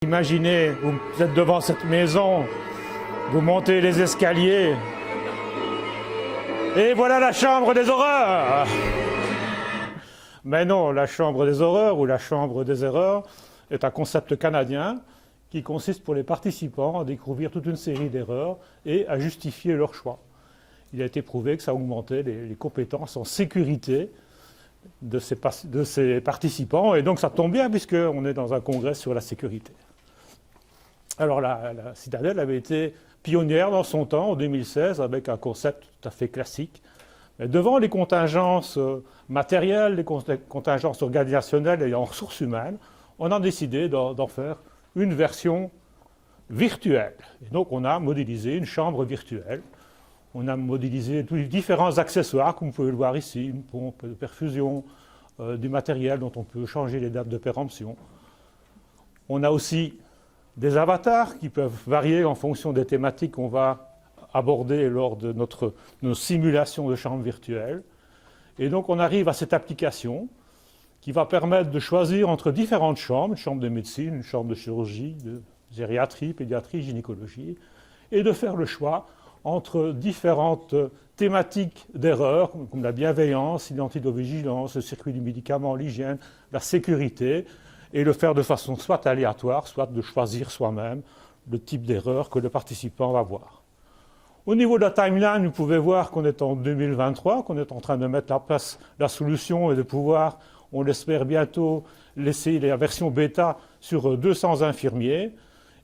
Imaginez, vous êtes devant cette maison, vous montez les escaliers, et voilà la chambre des horreurs. Mais non, la chambre des horreurs ou la chambre des erreurs est un concept canadien qui consiste pour les participants à découvrir toute une série d'erreurs et à justifier leur choix. Il a été prouvé que ça augmentait les compétences en sécurité de ces participants, et donc ça tombe bien puisqu'on est dans un congrès sur la sécurité. Alors la Citadelle avait été pionnière dans son temps, en 2016, avec un concept tout à fait classique. Mais devant les contingences matérielles, les contingences organisationnelles et en ressources humaines, on a décidé d'en faire une version virtuelle. Et donc on a modélisé une chambre virtuelle. On a modélisé tous les différents accessoires, comme vous pouvez le voir ici, une pompe de perfusion, du matériel dont on peut changer les dates de péremption. On a aussi des avatars qui peuvent varier en fonction des thématiques qu'on va aborder lors de nos simulations de chambre virtuelle. Et donc on arrive à cette application qui va permettre de choisir entre différentes chambres, une chambre de médecine, une chambre de chirurgie, de gériatrie, pédiatrie, gynécologie, et de faire le choix entre différentes thématiques d'erreurs, comme la bienveillance, l'identidovigilance, le circuit du médicament, l'hygiène, la sécurité, et le faire de façon soit aléatoire, soit de choisir soi-même le type d'erreur que le participant va voir. Au niveau de la timeline, vous pouvez voir qu'on est en 2023, qu'on est en train de mettre en place la solution et de pouvoir, on l'espère bientôt, laisser la version bêta sur 200 infirmiers.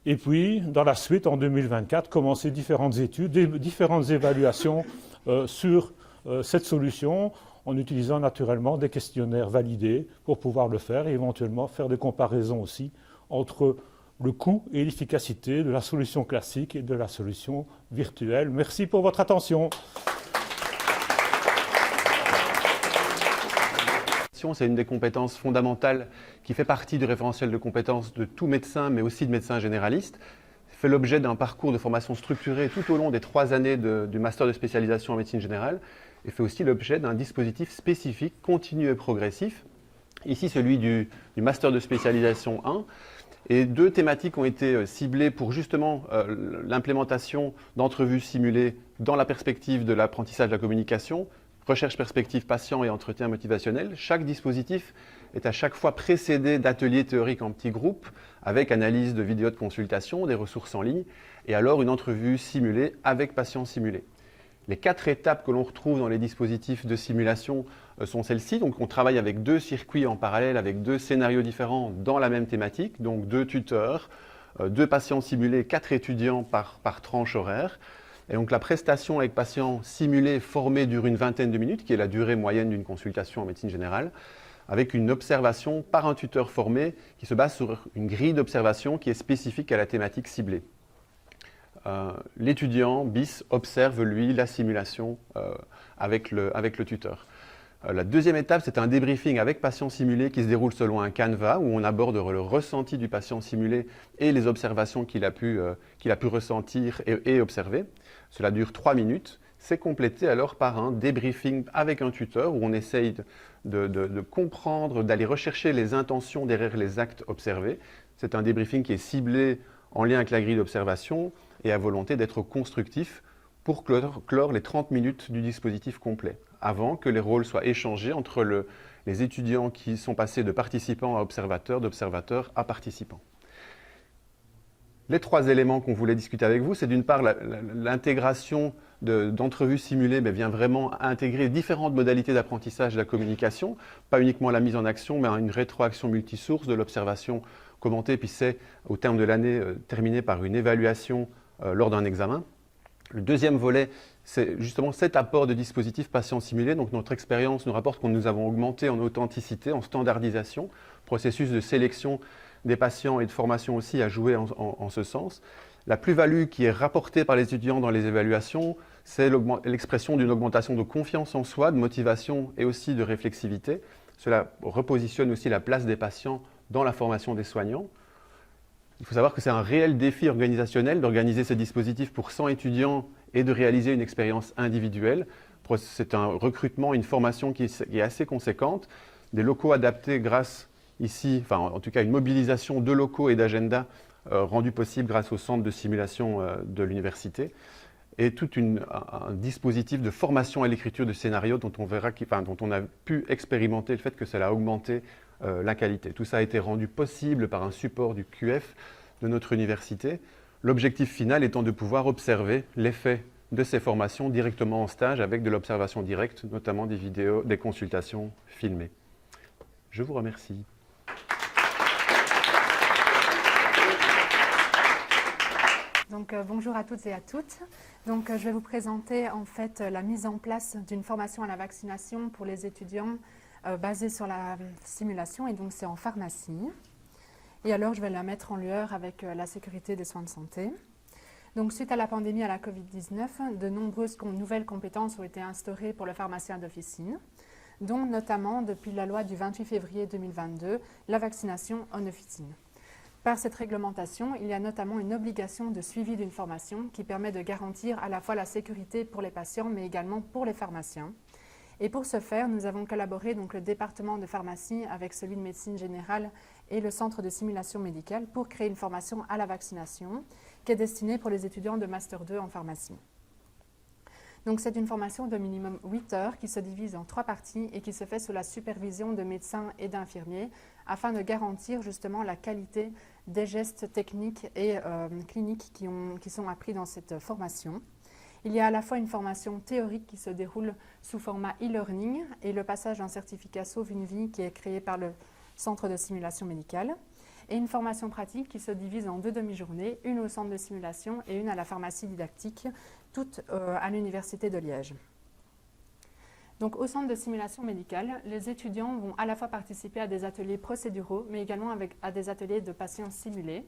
Et puis, dans la suite, en 2024, commencer différentes études, différentes évaluations sur cette solution, en utilisant naturellement des questionnaires validés pour pouvoir le faire et éventuellement faire des comparaisons aussi entre le coût et l'efficacité de la solution classique et de la solution virtuelle. Merci pour votre attention. C'est une des compétences fondamentales qui fait partie du référentiel de compétences de tout médecin, mais aussi de médecins généralistes. Fait l'objet d'un parcours de formation structuré tout au long des 3 années du master de spécialisation en médecine générale et fait aussi l'objet d'un dispositif spécifique, continu et progressif. Ici, celui du master de spécialisation 1. Et 2 thématiques ont été ciblées pour justement l'implémentation d'entrevues simulées dans la perspective de l'apprentissage de la communication, recherche perspective patient et entretien motivationnel. Chaque dispositif est à chaque fois précédé d'ateliers théoriques en petits groupes avec analyse de vidéos de consultation, des ressources en ligne et alors une entrevue simulée avec patient simulé. Les 4 étapes que l'on retrouve dans les dispositifs de simulation sont celles-ci. Donc on travaille avec 2 circuits en parallèle, avec 2 scénarios différents dans la même thématique, donc 2 tuteurs, 2 patients simulés, 4 étudiants par tranche horaire. Et donc la prestation avec patients simulés formés dure une vingtaine de minutes, qui est la durée moyenne d'une consultation en médecine générale, avec une observation par un tuteur formé qui se base sur une grille d'observation qui est spécifique à la thématique ciblée. L'étudiant BIS observe, lui, la simulation avec le tuteur. La deuxième étape, c'est un débriefing avec patient simulé qui se déroule selon un canevas où on aborde le ressenti du patient simulé et les observations qu'il a pu ressentir et observer. Cela dure 3 minutes. C'est complété alors par un débriefing avec un tuteur où on essaye de comprendre, d'aller rechercher les intentions derrière les actes observés. C'est un débriefing qui est ciblé en lien avec la grille d'observation et à volonté d'être constructif pour clore les 30 minutes du dispositif complet, avant que les rôles soient échangés entre les étudiants qui sont passés de participants à observateurs, d'observateurs à participants. Les 3 éléments qu'on voulait discuter avec vous, c'est d'une part l'intégration d'entrevues simulées, mais vient vraiment intégrer différentes modalités d'apprentissage de la communication, pas uniquement la mise en action, mais une rétroaction multisource de l'observation commentée, puis c'est au terme de l'année terminé par une évaluation lors d'un examen. Le deuxième volet, c'est justement cet apport de dispositifs patients simulés. Donc notre expérience nous rapporte que nous avons augmenté en authenticité, en standardisation, processus de sélection des patients et de formation aussi a joué en ce sens. La plus-value qui est rapportée par les étudiants dans les évaluations, c'est l'expression d'une augmentation de confiance en soi, de motivation et aussi de réflexivité. Cela repositionne aussi la place des patients dans la formation des soignants. Il faut savoir que c'est un réel défi organisationnel d'organiser ces dispositifs pour 100 étudiants et de réaliser une expérience individuelle. C'est un recrutement, une formation qui est assez conséquente, des locaux adaptés grâce ici, enfin en tout cas une mobilisation de locaux et d'agenda rendu possible grâce au centre de simulation de l'université, et tout un dispositif de formation à l'écriture de scénarios dont on a pu expérimenter le fait que cela a augmenté la qualité. Tout ça a été rendu possible par un support du QF de notre université, l'objectif final étant de pouvoir observer l'effet de ces formations directement en stage avec de l'observation directe, notamment des vidéos, des consultations filmées. Je vous remercie. Donc, bonjour à toutes et à toutes. Donc, je vais vous présenter en fait la mise en place d'une formation à la vaccination pour les étudiants basée sur la simulation, et donc c'est en pharmacie. Et alors, je vais la mettre en lueur avec la sécurité des soins de santé. Donc, suite à la pandémie à la Covid-19, de nombreuses nouvelles compétences ont été instaurées pour le pharmacien d'officine, dont notamment, depuis la loi du 28 février 2022, la vaccination en officine. Par cette réglementation, il y a notamment une obligation de suivi d'une formation qui permet de garantir à la fois la sécurité pour les patients, mais également pour les pharmaciens. Et pour ce faire, nous avons collaboré, donc le département de pharmacie avec celui de médecine générale et le centre de simulation médicale pour créer une formation à la vaccination qui est destinée pour les étudiants de Master 2 en pharmacie. Donc c'est une formation de minimum 8 heures qui se divise en 3 parties et qui se fait sous la supervision de médecins et d'infirmiers afin de garantir justement la qualité des gestes techniques et cliniques qui sont appris dans cette formation. Il y a à la fois une formation théorique qui se déroule sous format e-learning et le passage d'un certificat Sauve une vie qui est créé par le centre de simulation médicale, et une formation pratique qui se divise en 2 demi-journées, une au centre de simulation et une à la pharmacie didactique, toutes à l'Université de Liège. Donc, au centre de simulation médicale, les étudiants vont à la fois participer à des ateliers procéduraux, mais également à des ateliers de patients simulés.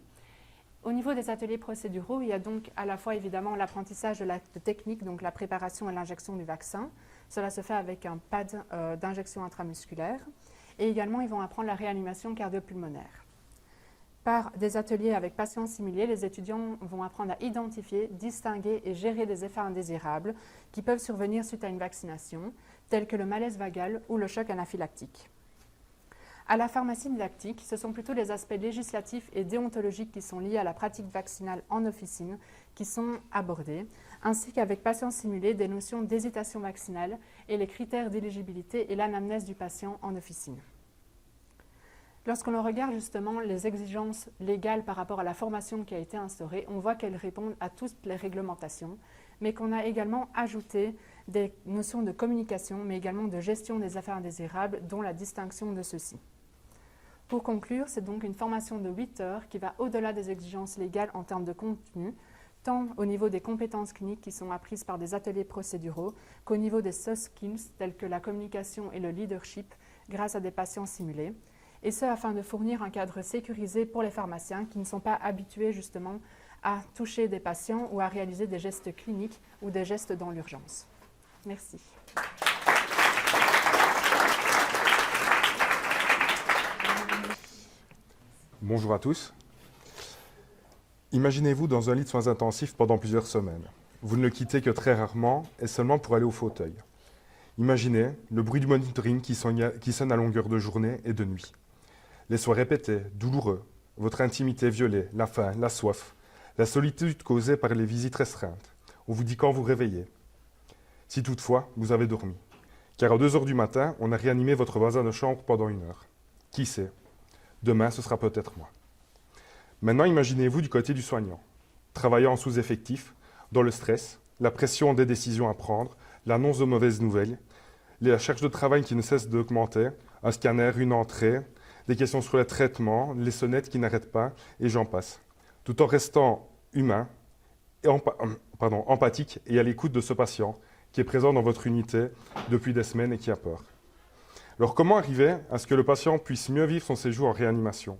Au niveau des ateliers procéduraux, il y a donc à la fois évidemment l'apprentissage de l'acte technique, donc la préparation et l'injection du vaccin. Cela se fait avec un pad d'injection intramusculaire. Et également, ils vont apprendre la réanimation cardio-pulmonaire. Par des ateliers avec patients simulés, les étudiants vont apprendre à identifier, distinguer et gérer des effets indésirables qui peuvent survenir suite à une vaccination, tels que le malaise vagal ou le choc anaphylactique. À la pharmacie didactique, ce sont plutôt les aspects législatifs et déontologiques qui sont liés à la pratique vaccinale en officine qui sont abordés, ainsi qu'avec patients simulés, des notions d'hésitation vaccinale et les critères d'éligibilité et l'anamnèse du patient en officine. Lorsqu'on regarde justement les exigences légales par rapport à la formation qui a été instaurée, on voit qu'elles répondent à toutes les réglementations, mais qu'on a également ajouté des notions de communication, mais également de gestion des affaires indésirables, dont la distinction de ceux-ci. Pour conclure, c'est donc une formation de 8 heures qui va au-delà des exigences légales en termes de contenu, tant au niveau des compétences cliniques qui sont apprises par des ateliers procéduraux qu'au niveau des soft skills tels que la communication et le leadership grâce à des patients simulés, et ce afin de fournir un cadre sécurisé pour les pharmaciens qui ne sont pas habitués justement à toucher des patients ou à réaliser des gestes cliniques ou des gestes dans l'urgence. Merci. Bonjour à tous. Imaginez-vous dans un lit de soins intensifs pendant plusieurs semaines. Vous ne le quittez que très rarement et seulement pour aller au fauteuil. Imaginez le bruit du monitoring qui sonne à longueur de journée et de nuit. Les soins répétés, douloureux, votre intimité violée, la faim, la soif, la solitude causée par les visites restreintes. On vous dit quand vous réveillez. Si toutefois, vous avez dormi. Car à 2 heures du matin, on a réanimé votre voisin de chambre pendant 1 heure. Qui sait? Demain, ce sera peut-être moi. Maintenant, imaginez-vous du côté du soignant, travaillant en sous-effectif, dans le stress, la pression des décisions à prendre, l'annonce de mauvaises nouvelles, la charge de travail qui ne cesse d'augmenter, un scanner, une entrée, des questions sur le traitement, les sonnettes qui n'arrêtent pas, et j'en passe. Tout en restant humain, et empathique et à l'écoute de ce patient qui est présent dans votre unité depuis des semaines et qui a peur. Alors comment arriver à ce que le patient puisse mieux vivre son séjour en réanimation?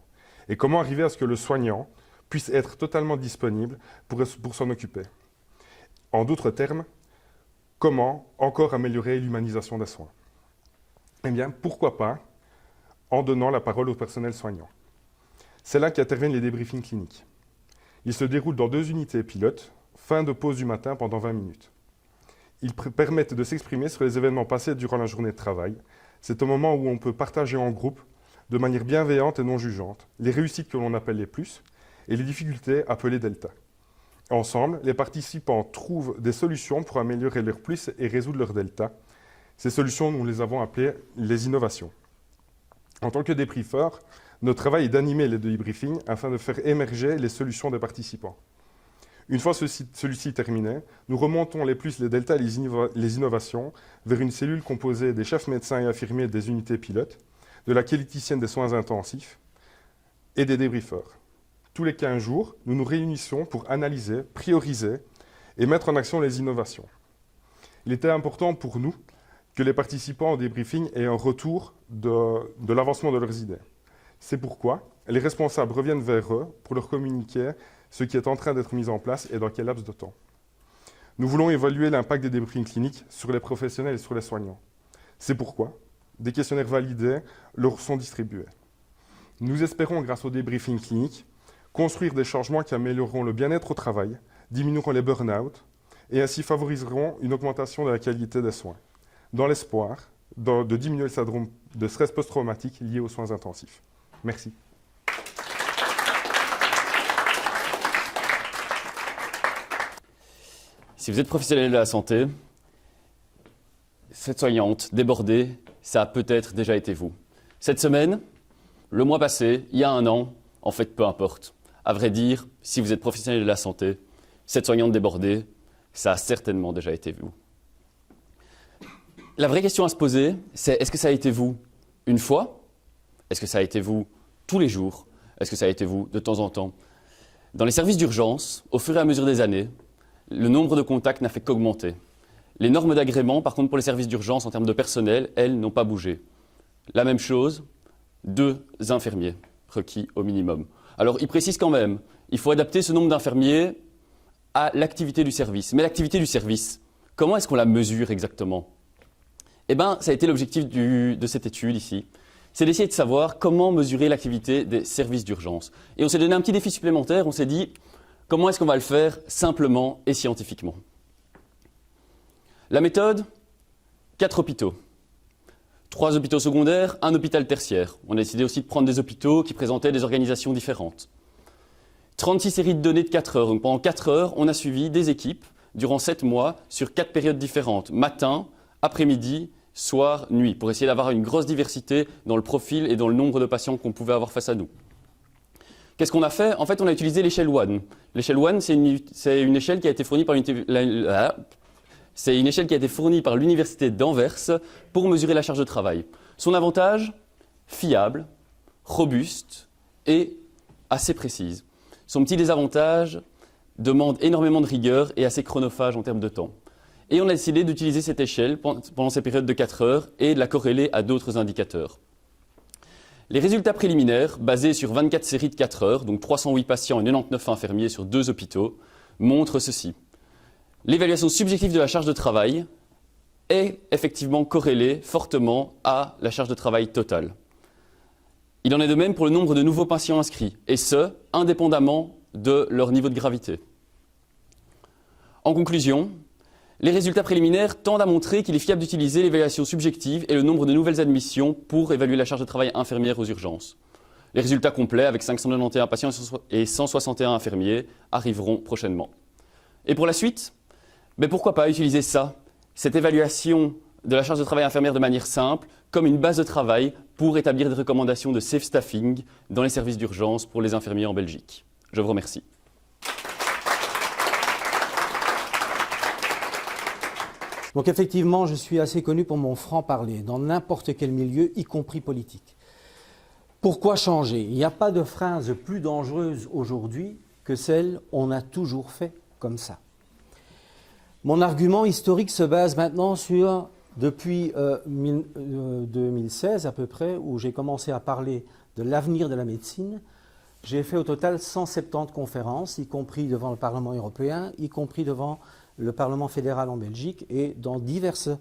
Et comment arriver à ce que le soignant puisse être totalement disponible pour s'en occuper? En d'autres termes, comment encore améliorer l'humanisation des soins? Eh bien, pourquoi pas en donnant la parole au personnel soignant. C'est là qu'interviennent les débriefings cliniques. Ils se déroulent dans 2 unités pilotes, fin de pause du matin pendant 20 minutes. Ils permettent de s'exprimer sur les événements passés durant la journée de travail. C'est un moment où on peut partager en groupe, de manière bienveillante et non jugeante, les réussites que l'on appelle les plus, et les difficultés appelées delta. Ensemble, les participants trouvent des solutions pour améliorer leurs plus et résoudre leurs delta. Ces solutions, nous les avons appelées les innovations. En tant que débriefeur, notre travail est d'animer les debriefings afin de faire émerger les solutions des participants. Une fois celui-ci terminé, nous remontons les plus, les deltas et les innovations vers une cellule composée des chefs médecins et infirmiers des unités pilotes, de la qualiticienne des soins intensifs et des débriefeurs. Tous les 15 jours, nous nous réunissons pour analyser, prioriser et mettre en action les innovations. Il était important pour nous que les participants au débriefing aient un retour de l'avancement de leurs idées. C'est pourquoi les responsables reviennent vers eux pour leur communiquer ce qui est en train d'être mis en place et dans quel laps de temps. Nous voulons évaluer l'impact des débriefings cliniques sur les professionnels et sur les soignants. C'est pourquoi des questionnaires validés leur sont distribués. Nous espérons, grâce au débriefing clinique, construire des changements qui amélioreront le bien-être au travail, diminueront les burn-out et ainsi favoriseront une augmentation de la qualité des soins, dans l'espoir de diminuer le syndrome de stress post-traumatique lié aux soins intensifs. Merci. Si vous êtes professionnel de la santé, cette soignante débordée, ça a peut-être déjà été vous. Cette semaine, le mois passé, il y a un an, en fait, peu importe. À vrai dire, si vous êtes professionnel de la santé, cette soignante débordée, ça a certainement déjà été vous. La vraie question à se poser, c'est est-ce que ça a été vous une fois? Est-ce que ça a été vous tous les jours? Est-ce que ça a été vous de temps en temps? Dans les services d'urgence, au fur et à mesure des années, le nombre de contacts n'a fait qu'augmenter. Les normes d'agrément, par contre, pour les services d'urgence en termes de personnel, elles n'ont pas bougé. La même chose, 2 infirmiers requis au minimum. Alors, il précise quand même, il faut adapter ce nombre d'infirmiers à l'activité du service. Mais l'activité du service, comment est-ce qu'on la mesure exactement? Eh bien, ça a été l'objectif de cette étude ici. C'est d'essayer de savoir comment mesurer l'activité des services d'urgence. Et on s'est donné un petit défi supplémentaire, on s'est dit, comment est-ce qu'on va le faire simplement et scientifiquement? La méthode, 4 hôpitaux. 3 hôpitaux secondaires, 1 hôpital tertiaire. On a décidé aussi de prendre des hôpitaux qui présentaient des organisations différentes. 36 séries de données de 4 heures. Donc pendant 4 heures, on a suivi des équipes durant 7 mois sur 4 périodes différentes. Matin, après-midi, soir, nuit. Pour essayer d'avoir une grosse diversité dans le profil et dans le nombre de patients qu'on pouvait avoir face à nous. Qu'est-ce qu'on a fait? En fait, on a utilisé l'échelle One. L'échelle One, c'est une échelle qui a été fournie par l'Université d'Anvers pour mesurer la charge de travail. Son avantage, fiable, robuste et assez précise. Son petit désavantage, demande énormément de rigueur et assez chronophage en termes de temps. Et on a décidé d'utiliser cette échelle pendant ces périodes de 4 heures et de la corréler à d'autres indicateurs. Les résultats préliminaires, basés sur 24 séries de 4 heures, donc 308 patients et 99 infirmiers sur 2 hôpitaux, montrent ceci. L'évaluation subjective de la charge de travail est effectivement corrélée fortement à la charge de travail totale. Il en est de même pour le nombre de nouveaux patients inscrits, et ce, indépendamment de leur niveau de gravité. En conclusion, les résultats préliminaires tendent à montrer qu'il est fiable d'utiliser l'évaluation subjective et le nombre de nouvelles admissions pour évaluer la charge de travail infirmière aux urgences. Les résultats complets, avec 591 patients et 161 infirmiers, arriveront prochainement. Et pour la suite, pourquoi pas utiliser ça, cette évaluation de la charge de travail infirmière de manière simple, comme une base de travail pour établir des recommandations de safe staffing dans les services d'urgence pour les infirmiers en Belgique. Je vous remercie. Donc effectivement, je suis assez connu pour mon franc-parler, dans n'importe quel milieu, y compris politique. Pourquoi changer? Il n'y a pas de phrase plus dangereuse aujourd'hui que celle « on a toujours fait comme ça ». Mon argument historique se base maintenant sur, depuis 2016 à peu près, où j'ai commencé à parler de l'avenir de la médecine. J'ai fait au total 170 conférences, y compris devant le Parlement européen, y compris devant le Parlement fédéral en Belgique et dans divers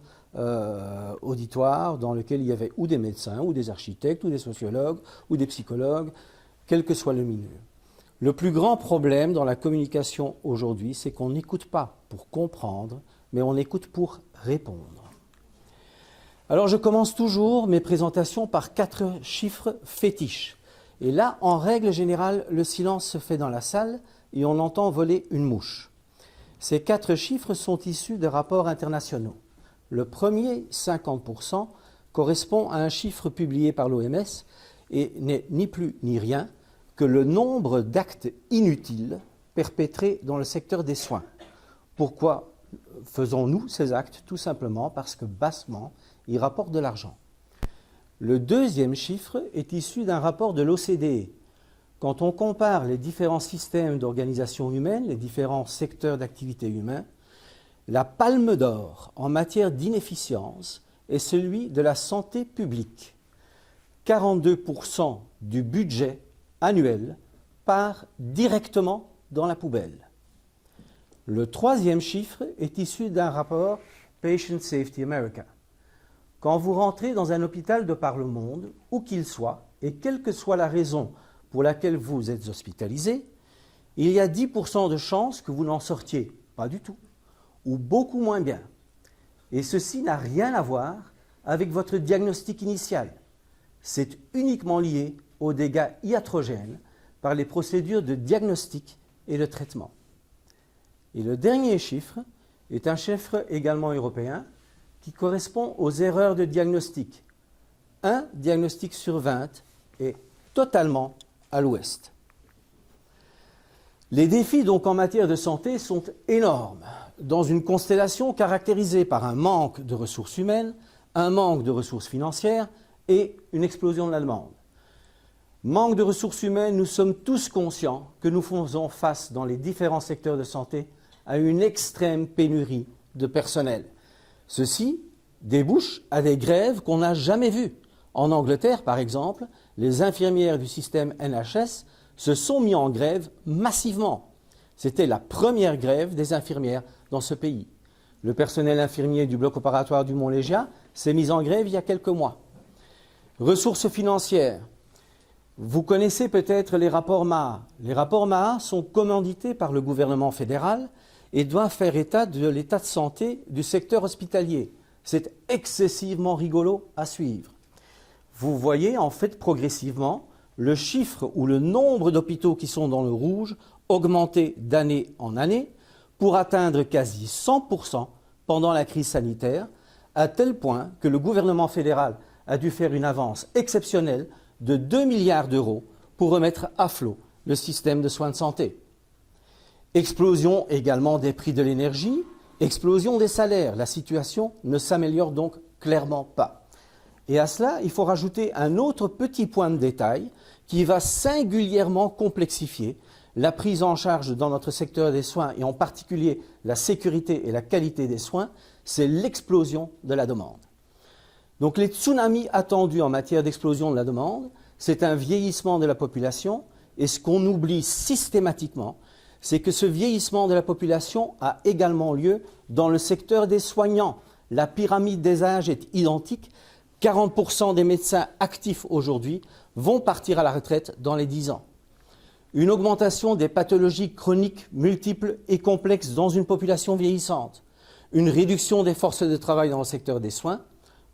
auditoires dans lesquels il y avait ou des médecins, ou des architectes, ou des sociologues, ou des psychologues, quel que soit le milieu. Le plus grand problème dans la communication aujourd'hui, c'est qu'on n'écoute pas pour comprendre, mais on écoute pour répondre. Alors je commence toujours mes présentations par 4 chiffres fétiches. Et là, en règle générale, le silence se fait dans la salle et on entend voler une mouche. Ces 4 chiffres sont issus de rapports internationaux. Le premier, 50%, correspond à un chiffre publié par l'OMS et n'est ni plus ni rien que le nombre d'actes inutiles perpétrés dans le secteur des soins. Pourquoi faisons-nous ces actes? Tout simplement parce que bassement, ils rapportent de l'argent. Le deuxième chiffre est issu d'un rapport de l'OCDE. Quand on compare les différents systèmes d'organisation humaine, les différents secteurs d'activité humains, la palme d'or en matière d'inefficience est celui de la santé publique. 42% du budget annuel part directement dans la poubelle. Le troisième chiffre est issu d'un rapport Patient Safety America. Quand vous rentrez dans un hôpital de par le monde, où qu'il soit, et quelle que soit la raison pour laquelle vous êtes hospitalisé, il y a 10% de chances que vous n'en sortiez pas du tout, ou beaucoup moins bien. Et ceci n'a rien à voir avec votre diagnostic initial. C'est uniquement lié aux dégâts iatrogènes par les procédures de diagnostic et de traitement. Et le dernier chiffre est un chiffre également européen qui correspond aux erreurs de diagnostic. Un diagnostic sur 20 est totalement à l'ouest. Les défis donc en matière de santé sont énormes, dans une constellation caractérisée par un manque de ressources humaines, un manque de ressources financières et une explosion de la demande. Manque de ressources humaines, nous sommes tous conscients que nous faisons face dans les différents secteurs de santé à une extrême pénurie de personnel. Ceci débouche à des grèves qu'on n'a jamais vues. En Angleterre, par exemple, les infirmières du système NHS se sont mis en grève massivement. C'était la première grève des infirmières dans ce pays. Le personnel infirmier du bloc opératoire du Mont-Légia s'est mis en grève il y a quelques mois. Ressources financières. Vous connaissez peut-être les rapports MAHA. Les rapports MAHA sont commandités par le gouvernement fédéral et doivent faire état de l'état de santé du secteur hospitalier. C'est excessivement rigolo à suivre. Vous voyez en fait progressivement le chiffre ou le nombre d'hôpitaux qui sont dans le rouge augmenter d'année en année pour atteindre quasi 100% pendant la crise sanitaire, à tel point que le gouvernement fédéral a dû faire une avance exceptionnelle de 2 milliards d'euros pour remettre à flot le système de soins de santé. Explosion également des prix de l'énergie, explosion des salaires. La situation ne s'améliore donc clairement pas. Et à cela, il faut rajouter un autre petit point de détail qui va singulièrement complexifier la prise en charge dans notre secteur des soins et en particulier la sécurité et la qualité des soins, c'est l'explosion de la demande. Donc les tsunamis attendus en matière d'explosion de la demande, c'est un vieillissement de la population et ce qu'on oublie systématiquement, c'est que ce vieillissement de la population a également lieu dans le secteur des soignants. La pyramide des âges est identique. 40% des médecins actifs aujourd'hui vont partir à la retraite dans les 10 ans. Une augmentation des pathologies chroniques multiples et complexes dans une population vieillissante. Une réduction des forces de travail dans le secteur des soins.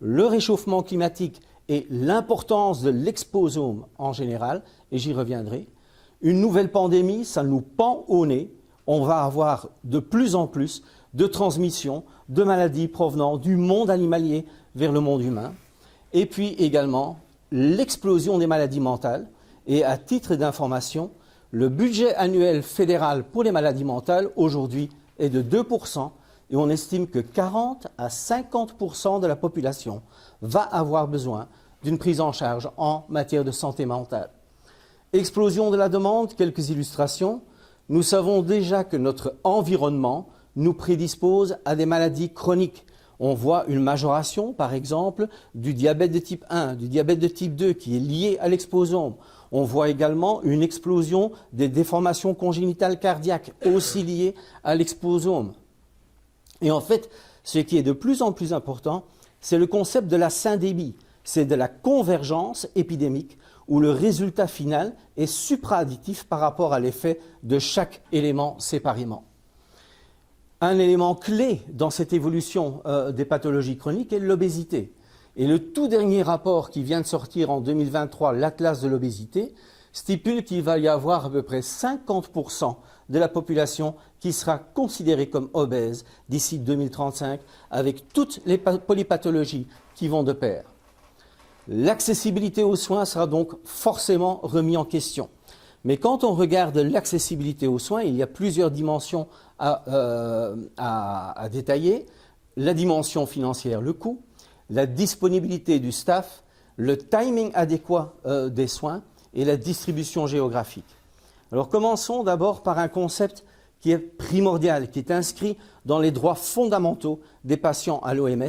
Le réchauffement climatique et l'importance de l'exposome en général, et j'y reviendrai. Une nouvelle pandémie, ça nous pend au nez. On va avoir de plus en plus de transmissions de maladies provenant du monde animalier vers le monde humain. Et puis également l'explosion des maladies mentales. Et à titre d'information, le budget annuel fédéral pour les maladies mentales aujourd'hui est de 2%. Et on estime que 40 à 50% de la population va avoir besoin d'une prise en charge en matière de santé mentale. Explosion de la demande, quelques illustrations. Nous savons déjà que notre environnement nous prédispose à des maladies chroniques. On voit une majoration, par exemple, du diabète de type 1, du diabète de type 2 qui est lié à l'exposome. On voit également une explosion des déformations congénitales cardiaques aussi liées à l'exposome. Et en fait, ce qui est de plus en plus important, c'est le concept de la syndémie. C'est de la convergence épidémique où le résultat final est supraadditif par rapport à l'effet de chaque élément séparément. Un élément clé dans cette évolution des pathologies chroniques est l'obésité. Et le tout dernier rapport qui vient de sortir en 2023, l'Atlas de l'obésité, stipule qu'il va y avoir à peu près 50% de la population qui sera considérée comme obèse d'ici 2035, avec toutes les polypathologies qui vont de pair. L'accessibilité aux soins sera donc forcément remis en question. Mais quand on regarde l'accessibilité aux soins, il y a plusieurs dimensions à détailler. La dimension financière, le coût, la disponibilité du staff, le timing adéquat des soins et la distribution géographique. Alors commençons d'abord par un concept qui est primordial, qui est inscrit dans les droits fondamentaux des patients à l'OMS.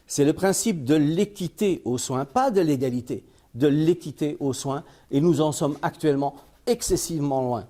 C'est le principe de l'équité aux soins, pas de l'égalité, de l'équité aux soins, et nous en sommes actuellement excessivement loin.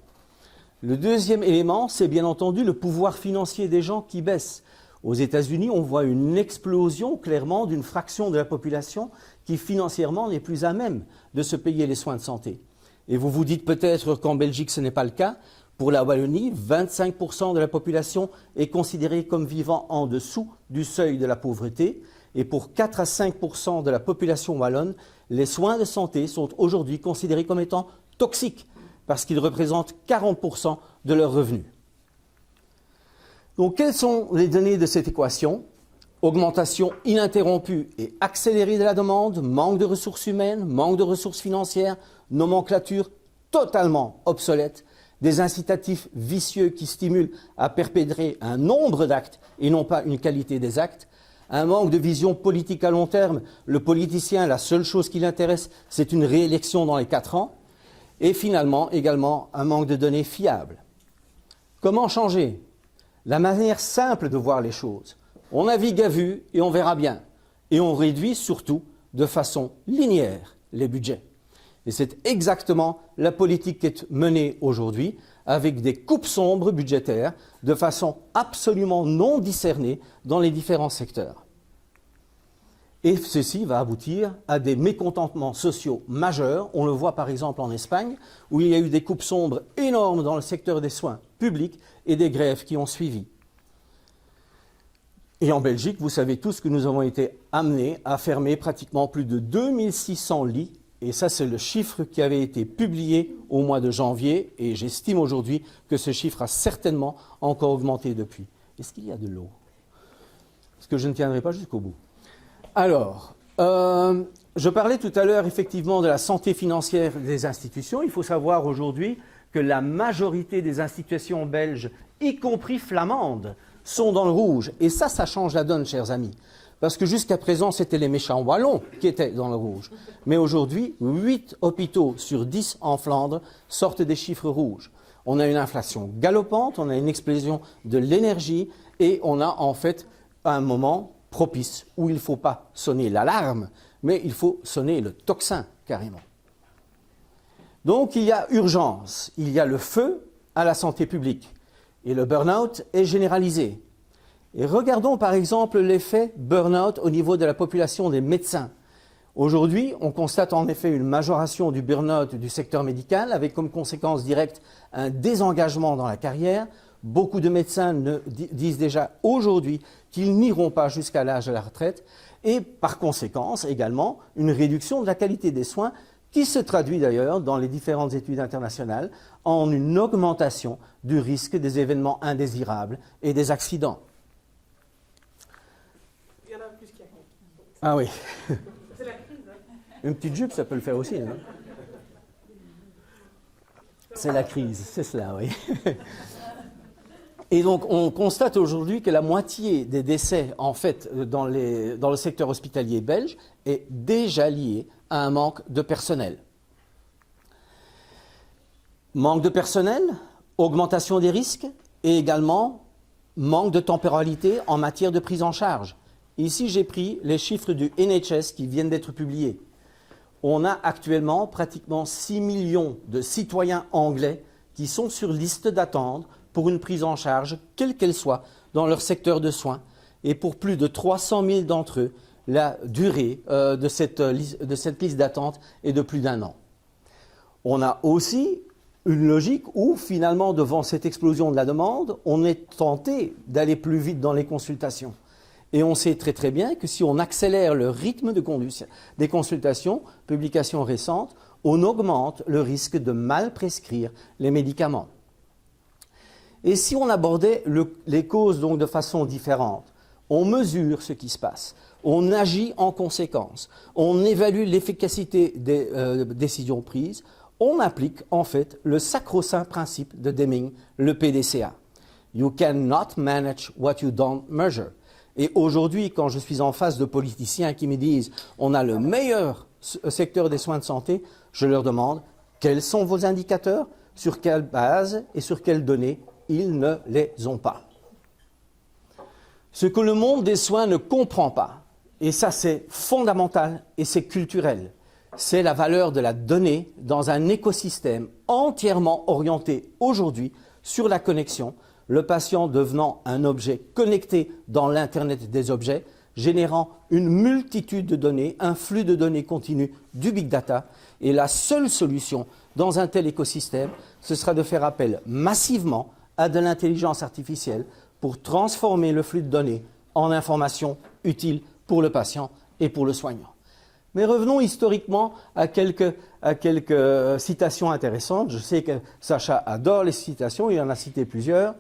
Le deuxième élément, c'est bien entendu le pouvoir financier des gens qui baisse. Aux États-Unis, on voit une explosion clairement d'une fraction de la population qui financièrement n'est plus à même de se payer les soins de santé. Et vous vous dites peut-être qu'en Belgique, ce n'est pas le cas. Pour la Wallonie, 25% de la population est considérée comme vivant en dessous du seuil de la pauvreté. Et pour 4 à 5% de la population wallonne, les soins de santé sont aujourd'hui considérés comme étant toxiques parce qu'ils représentent 40% de leurs revenus. Donc, quelles sont les données de cette équation? Augmentation ininterrompue et accélérée de la demande, manque de ressources humaines, manque de ressources financières, nomenclature totalement obsolète, des incitatifs vicieux qui stimulent à perpétrer un nombre d'actes et non pas une qualité des actes, un manque de vision politique à long terme. Le politicien, la seule chose qui l'intéresse, c'est une réélection dans les 4 ans. Et finalement, également, un manque de données fiables. Comment changer? La manière simple de voir les choses. On navigue à vue et on verra bien. Et on réduit surtout de façon linéaire les budgets. Et c'est exactement la politique qui est menée aujourd'hui avec des coupes sombres budgétaires de façon absolument non discernée dans les différents secteurs. Et ceci va aboutir à des mécontentements sociaux majeurs. On le voit par exemple en Espagne, où il y a eu des coupes sombres énormes dans le secteur des soins publics et des grèves qui ont suivi. Et en Belgique, vous savez tous que nous avons été amenés à fermer pratiquement plus de 2600 lits. Et ça, c'est le chiffre qui avait été publié au mois de janvier. Et j'estime aujourd'hui que ce chiffre a certainement encore augmenté depuis. Est-ce qu'il y a de l'eau? Parce que je ne tiendrai pas jusqu'au bout. Alors, je parlais tout à l'heure effectivement de la santé financière des institutions. Il faut savoir aujourd'hui que la majorité des institutions belges, y compris flamandes, sont dans le rouge. Et ça change la donne, chers amis. Parce que jusqu'à présent, c'était les méchants wallons qui étaient dans le rouge. Mais aujourd'hui, 8 hôpitaux sur 10 en Flandre sortent des chiffres rouges. On a une inflation galopante, on a une explosion de l'énergie et on a en fait un moment propice où il ne faut pas sonner l'alarme, mais il faut sonner le tocsin carrément. Donc il y a urgence, il y a le feu à la santé publique et le burn-out est généralisé. Et regardons par exemple l'effet burn-out au niveau de la population des médecins. Aujourd'hui, on constate en effet une majoration du burn-out du secteur médical avec comme conséquence directe un désengagement dans la carrière. Beaucoup de médecins disent déjà aujourd'hui qu'ils n'iront pas jusqu'à l'âge de la retraite et par conséquence également une réduction de la qualité des soins qui se traduit d'ailleurs dans les différentes études internationales en une augmentation du risque des événements indésirables et des accidents. Il y en a plus qui arrivent. Ah oui. C'est la crise. Hein. Une petite jupe, ça peut le faire aussi. Hein. C'est la crise, c'est cela, oui. Et donc, on constate aujourd'hui que la moitié des décès, en fait, dans le secteur hospitalier belge, est déjà liée à un manque de personnel. Manque de personnel, augmentation des risques et également manque de temporalité en matière de prise en charge. Ici, j'ai pris les chiffres du NHS qui viennent d'être publiés. On a actuellement pratiquement 6 millions de citoyens anglais qui sont sur liste d'attente pour une prise en charge, quelle qu'elle soit, dans leur secteur de soins. Et pour plus de 300 000 d'entre eux, la durée de cette liste d'attente est de plus d'1 an. On a aussi une logique où, finalement, devant cette explosion de la demande, on est tenté d'aller plus vite dans les consultations. Et on sait très très bien que si on accélère le rythme des consultations, publications récentes, on augmente le risque de mal prescrire les médicaments. Et si on abordait les causes donc de façon différente, on mesure ce qui se passe, on agit en conséquence, on évalue l'efficacité des décisions prises, on applique en fait le sacro-saint principe de Deming, le PDCA. You cannot manage what you don't measure. Et aujourd'hui, quand je suis en face de politiciens qui me disent « on a le meilleur secteur des soins de santé », je leur demande « quels sont vos indicateurs, sur quelle base et sur quelles données ?» Ils ne les ont pas. Ce que le monde des soins ne comprend pas, et ça c'est fondamental et c'est culturel, c'est la valeur de la donnée dans un écosystème entièrement orienté aujourd'hui sur la connexion, le patient devenant un objet connecté dans l'Internet des objets, générant une multitude de données, un flux de données continu du big data. Et la seule solution dans un tel écosystème, ce sera de faire appel massivement à de l'intelligence artificielle pour transformer le flux de données en informations utiles pour le patient et pour le soignant. Mais revenons historiquement à quelques citations intéressantes. Je sais que Sacha adore les citations, il en a cité plusieurs.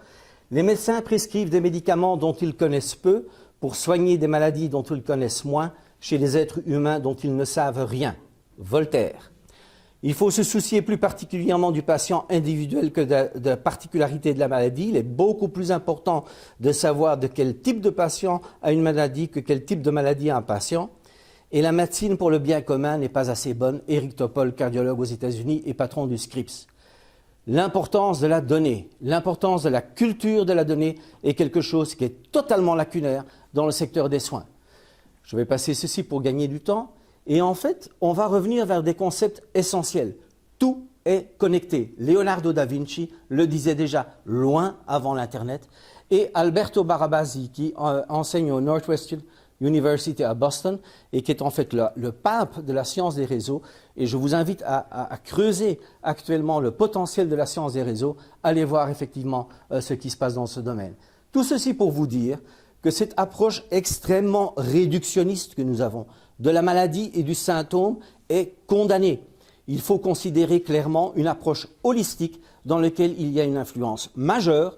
Les médecins prescrivent des médicaments dont ils connaissent peu pour soigner des maladies dont ils connaissent moins chez les êtres humains dont ils ne savent rien. Voltaire. Il faut se soucier plus particulièrement du patient individuel que de la particularité de la maladie. Il est beaucoup plus important de savoir de quel type de patient a une maladie que quel type de maladie a un patient. Et la médecine pour le bien commun n'est pas assez bonne. Eric Topol, cardiologue aux États-Unis et patron du Scripps. L'importance de la donnée, l'importance de la culture de la donnée est quelque chose qui est totalement lacunaire dans le secteur des soins. Je vais passer ceci pour gagner du temps. Et en fait, on va revenir vers des concepts essentiels. Tout est connecté. Leonardo da Vinci le disait déjà loin avant l'Internet. Et Alberto Barabasi, qui enseigne au Northwestern University à Boston et qui est en fait le pape de la science des réseaux. Et je vous invite à creuser actuellement le potentiel de la science des réseaux. Allez voir effectivement ce qui se passe dans ce domaine. Tout ceci pour vous dire que cette approche extrêmement réductionniste que nous avons de la maladie et du symptôme est condamnée. Il faut considérer clairement une approche holistique dans laquelle il y a une influence majeure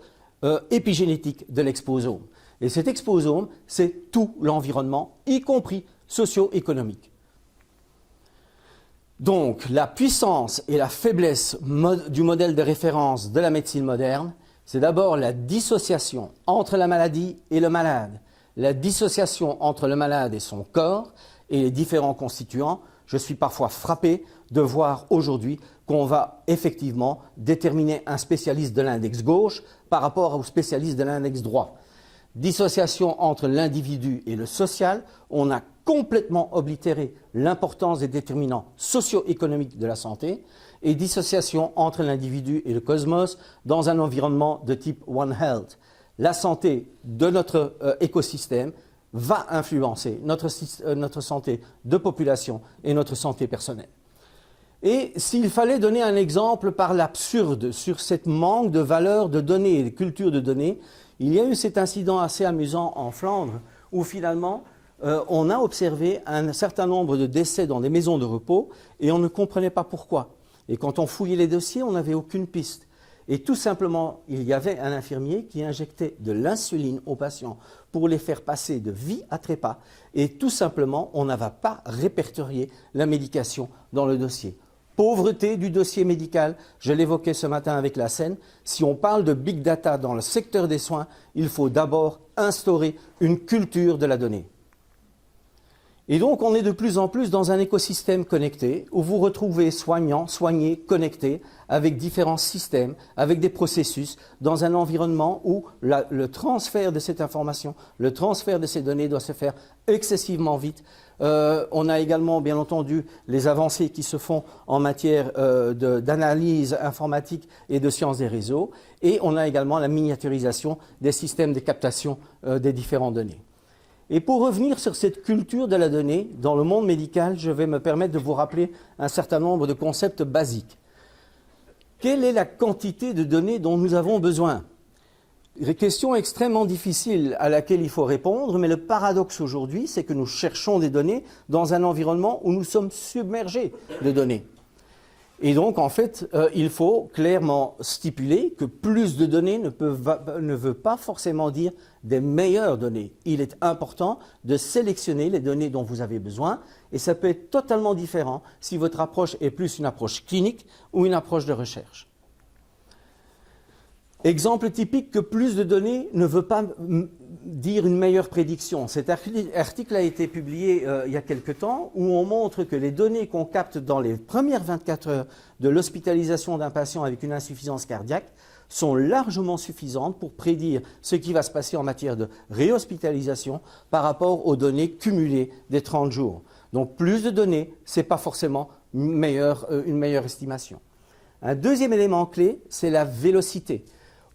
épigénétique de l'exposome. Et cet exposome, c'est tout l'environnement, y compris socio-économique. Donc, la puissance et la faiblesse du modèle de référence de la médecine moderne, c'est d'abord la dissociation entre la maladie et le malade, la dissociation entre le malade et son corps et les différents constituants. Je suis parfois frappé de voir aujourd'hui qu'on va effectivement déterminer un spécialiste de l'index gauche par rapport au spécialiste de l'index droit. Dissociation entre l'individu et le social, on a complètement oblitéré l'importance des déterminants socio-économiques de la santé, et dissociation entre l'individu et le cosmos dans un environnement de type One Health. La santé de notre écosystème va influencer notre santé de population et notre santé personnelle. Et s'il fallait donner un exemple par l'absurde sur cette manque de valeur de données et de culture de données, il y a eu cet incident assez amusant en Flandre où finalement on a observé un certain nombre de décès dans des maisons de repos et on ne comprenait pas pourquoi. Et quand on fouillait les dossiers, on n'avait aucune piste. Et tout simplement, il y avait un infirmier qui injectait de l'insuline aux patients pour les faire passer de vie à trépas. Et tout simplement, on n'avait pas répertorié la médication dans le dossier. Pauvreté du dossier médical, je l'évoquais ce matin avec la Seine. Si on parle de big data dans le secteur des soins, il faut d'abord instaurer une culture de la donnée. Et donc, on est de plus en plus dans un écosystème connecté où vous retrouvez soignants, soignés, connectés avec différents systèmes, avec des processus, dans un environnement où le transfert de cette information, le transfert de ces données doit se faire excessivement vite. On a également, bien entendu, les avancées qui se font en matière d'analyse informatique et de sciences des réseaux. Et on a également la miniaturisation des systèmes de captation des différentes données. Et pour revenir sur cette culture de la donnée, dans le monde médical, je vais me permettre de vous rappeler un certain nombre de concepts basiques. Quelle est la quantité de données dont nous avons besoin? Question extrêmement difficile à laquelle il faut répondre, mais le paradoxe aujourd'hui, c'est que nous cherchons des données dans un environnement où nous sommes submergés de données. Et donc, en fait, il faut clairement stipuler que plus de données ne veut pas forcément dire des meilleures données. Il est important de sélectionner les données dont vous avez besoin, et ça peut être totalement différent si votre approche est plus une approche clinique ou une approche de recherche. Exemple typique que plus de données ne veut pas dire une meilleure prédiction. Cet article a été publié il y a quelque temps où on montre que les données qu'on capte dans les premières 24 heures de l'hospitalisation d'un patient avec une insuffisance cardiaque sont largement suffisantes pour prédire ce qui va se passer en matière de réhospitalisation par rapport aux données cumulées des 30 jours. Donc plus de données, ce n'est pas forcément une meilleure estimation. Un deuxième élément clé, c'est la vélocité.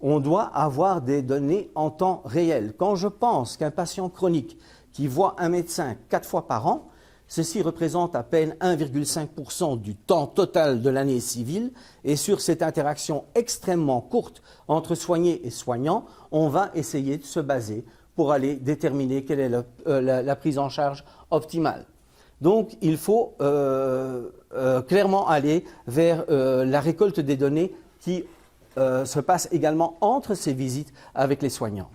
On doit avoir des données en temps réel. Quand je pense qu'un patient chronique qui voit un médecin 4 fois par an, ceci représente à peine 1,5% du temps total de l'année civile, et sur cette interaction extrêmement courte entre soigné et soignant, on va essayer de se baser pour aller déterminer quelle est la prise en charge optimale. Donc il faut clairement aller vers la récolte des données qui se passe également entre ces visites avec les soignants.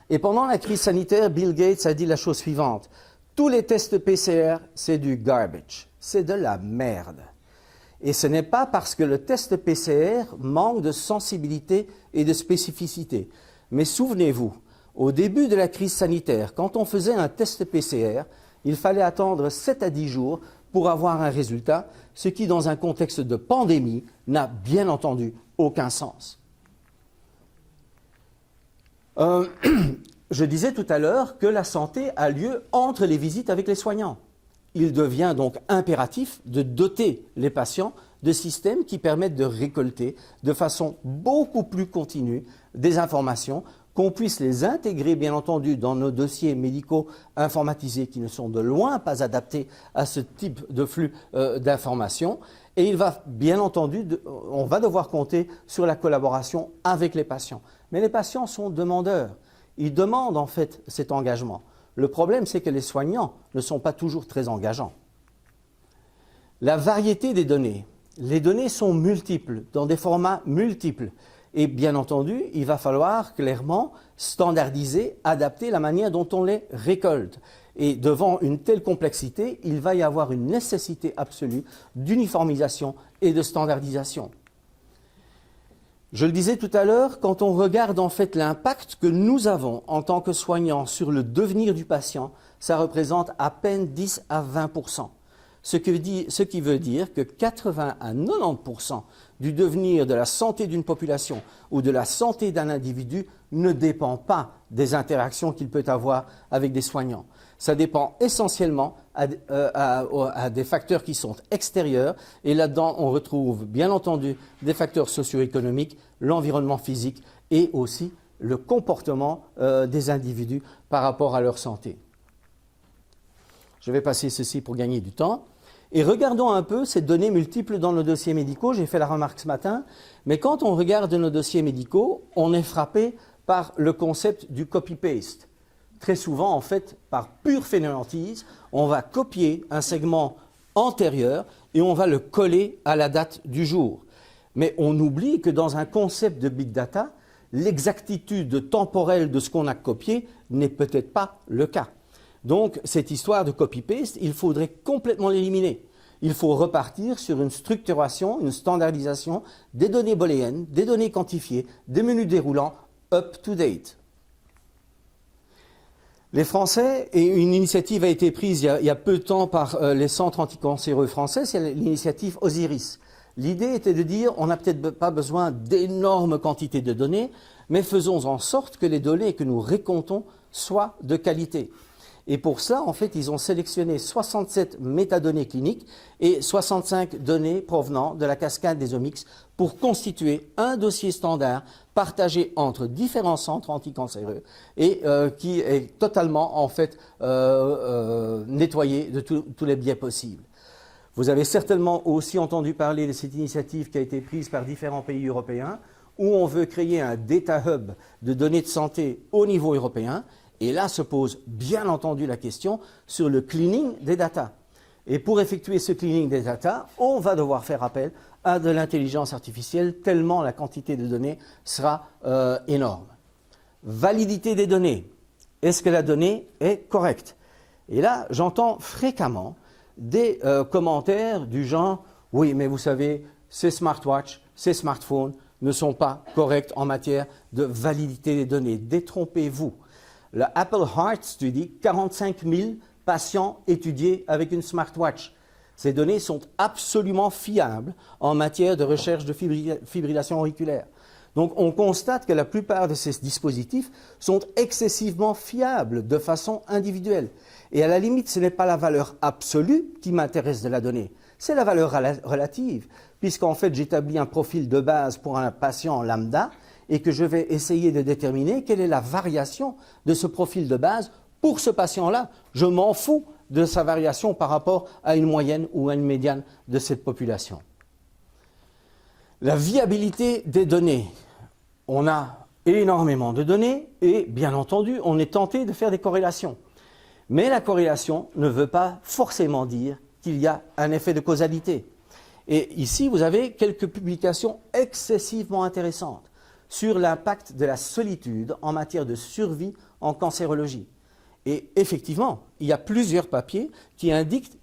Et pendant la crise sanitaire, Bill Gates a dit la chose suivante: tous les tests PCR, c'est du garbage, c'est de la merde. Et ce n'est pas parce que le test PCR manque de sensibilité et de spécificité. Mais souvenez-vous, au début de la crise sanitaire, quand on faisait un test PCR, il fallait attendre 7 à 10 jours pour avoir un résultat, ce qui, dans un contexte de pandémie, n'a bien entendu aucun sens. Je disais tout à l'heure que la santé a lieu entre les visites avec les soignants. Il devient donc impératif de doter les patients de systèmes qui permettent de récolter de façon beaucoup plus continue des informations, qu'on puisse les intégrer, bien entendu, dans nos dossiers médicaux informatisés qui ne sont de loin pas adaptés à ce type de flux d'informations. Et il va, bien entendu, on va devoir compter sur la collaboration avec les patients. Mais les patients sont demandeurs. Ils demandent, en fait, cet engagement. Le problème, c'est que les soignants ne sont pas toujours très engageants. La variété des données. Les données sont multiples, dans des formats multiples. Et bien entendu, il va falloir clairement standardiser, adapter la manière dont on les récolte. Et devant une telle complexité, il va y avoir une nécessité absolue d'uniformisation et de standardisation. Je le disais tout à l'heure, quand on regarde en fait l'impact que nous avons en tant que soignants sur le devenir du patient, ça représente à peine 10 à 20%. Ce qui veut dire que 80 à 90% du devenir de la santé d'une population ou de la santé d'un individu ne dépend pas des interactions qu'il peut avoir avec des soignants. Ça dépend essentiellement à des facteurs qui sont extérieurs, et là-dedans on retrouve bien entendu des facteurs socio-économiques, l'environnement physique et aussi le comportement des individus par rapport à leur santé. Je vais passer ceci pour gagner du temps. Et regardons un peu ces données multiples dans nos dossiers médicaux. J'ai fait la remarque ce matin, mais quand on regarde nos dossiers médicaux, on est frappé par le concept du copy-paste. Très souvent, en fait, par pure fainéantise, on va copier un segment antérieur et on va le coller à la date du jour. Mais on oublie que dans un concept de big data, l'exactitude temporelle de ce qu'on a copié n'est peut-être pas le cas. Donc, cette histoire de copy-paste, il faudrait complètement l'éliminer. Il faut repartir sur une structuration, une standardisation des données booléennes, des données quantifiées, des menus déroulants up-to-date. Les Français, et une initiative a été prise il y a peu de temps par les centres anticancéreux français, c'est l'initiative Osiris. L'idée était de dire, on n'a peut-être pas besoin d'énormes quantités de données, mais faisons en sorte que les données que nous récoltons soient de qualité. Et pour ça, en fait, ils ont sélectionné 67 métadonnées cliniques et 65 données provenant de la cascade des omics pour constituer un dossier standard partagé entre différents centres anticancéreux et qui est totalement, en fait, nettoyé de tous les biais possibles. Vous avez certainement aussi entendu parler de cette initiative qui a été prise par différents pays européens où on veut créer un data hub de données de santé au niveau européen. Et là se pose bien entendu la question sur le cleaning des data. Et pour effectuer ce cleaning des data, on va devoir faire appel à de l'intelligence artificielle tellement la quantité de données sera énorme. Validité des données. Est-ce que la donnée est correcte? Et là, j'entends fréquemment des commentaires du genre « Oui, mais vous savez, ces smartwatches, ces smartphones ne sont pas corrects en matière de validité des données. » Détrompez-vous. Le Apple Heart Study, 45 000 patients étudiés avec une smartwatch. Ces données sont absolument fiables en matière de recherche de fibrillation auriculaire. Donc on constate que la plupart de ces dispositifs sont excessivement fiables de façon individuelle. Et à la limite, ce n'est pas la valeur absolue qui m'intéresse de la donnée, c'est la valeur relative, puisqu'en fait j'établis un profil de base pour un patient lambda et que je vais essayer de déterminer quelle est la variation de ce profil de base pour ce patient-là. Je m'en fous de sa variation par rapport à une moyenne ou à une médiane de cette population. La viabilité des données. On a énormément de données et, bien entendu, on est tenté de faire des corrélations. Mais la corrélation ne veut pas forcément dire qu'il y a un effet de causalité. Et ici, vous avez quelques publications excessivement intéressantes sur l'impact de la solitude en matière de survie en cancérologie. Et effectivement, il y a plusieurs papiers qui indiquent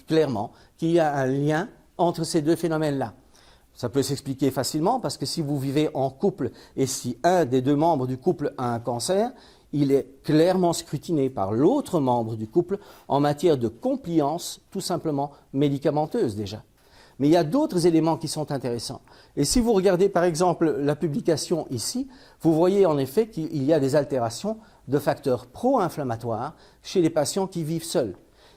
clairement qu'il y a un lien entre ces deux phénomènes-là. Ça peut s'expliquer facilement parce que si vous vivez en couple et si un des deux membres du couple a un cancer, il est clairement scrutiné par l'autre membre du couple en matière de compliance tout simplement médicamenteuse déjà. Mais il y a d'autres éléments qui sont intéressants. Et si vous regardez par exemple la publication ici, vous voyez en effet qu'il y a des altérations de facteurs pro-inflammatoires chez les patients qui vivent seuls.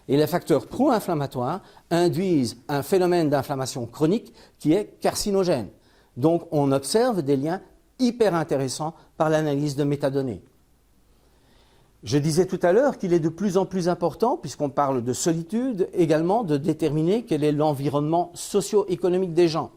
Et les facteurs pro-inflammatoires induisent un phénomène d'inflammation chronique qui est carcinogène. Donc on observe des liens hyper intéressants par l'analyse de métadonnées. Je disais tout à l'heure qu'il est de plus en plus important, puisqu'on parle de solitude, également de déterminer quel est l'environnement socio-économique des gens.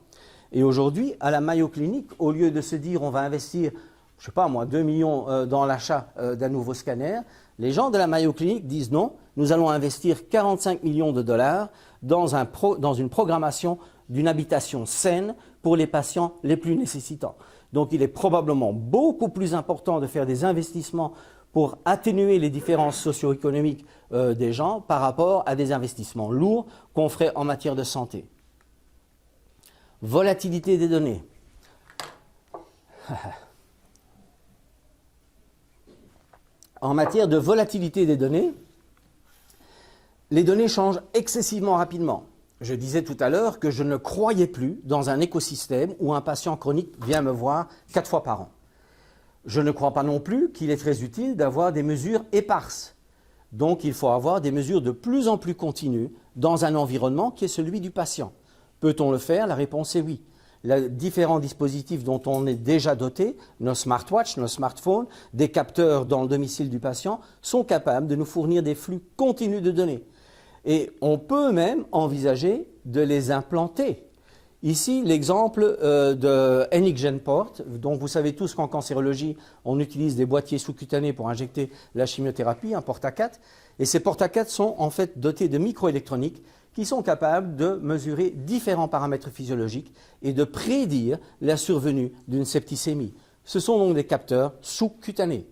Et aujourd'hui, à la Mayo Clinic, au lieu de se dire on va investir, je ne sais pas moi, 2 millions dans l'achat d'un nouveau scanner, les gens de la Mayo Clinic disent non, nous allons investir 45 millions de dollars dans une programmation d'une habitation saine pour les patients les plus nécessitants. Donc il est probablement beaucoup plus important de faire des investissements pour atténuer les différences socio-économiques des gens par rapport à des investissements lourds qu'on ferait en matière de santé. Volatilité des données. En matière de volatilité des données, les données changent excessivement rapidement. Je disais tout à l'heure que je ne croyais plus dans un écosystème où un patient chronique vient me voir 4 fois par an. Je ne crois pas non plus qu'il est très utile d'avoir des mesures éparses. Donc il faut avoir des mesures de plus en plus continues dans un environnement qui est celui du patient. Peut-on le faire? La réponse est oui. Les différents dispositifs dont on est déjà doté, nos smartwatches, nos smartphones, des capteurs dans le domicile du patient, sont capables de nous fournir des flux continus de données. Et on peut même envisager de les implanter. Ici, l'exemple de Enic-Genport, dont vous savez tous qu'en cancérologie, on utilise des boîtiers sous-cutanés pour injecter la chimiothérapie, un porte-à-4. Et ces porte-à-4 sont en fait dotés de microélectroniques qui sont capables de mesurer différents paramètres physiologiques et de prédire la survenue d'une septicémie. Ce sont donc des capteurs sous-cutanés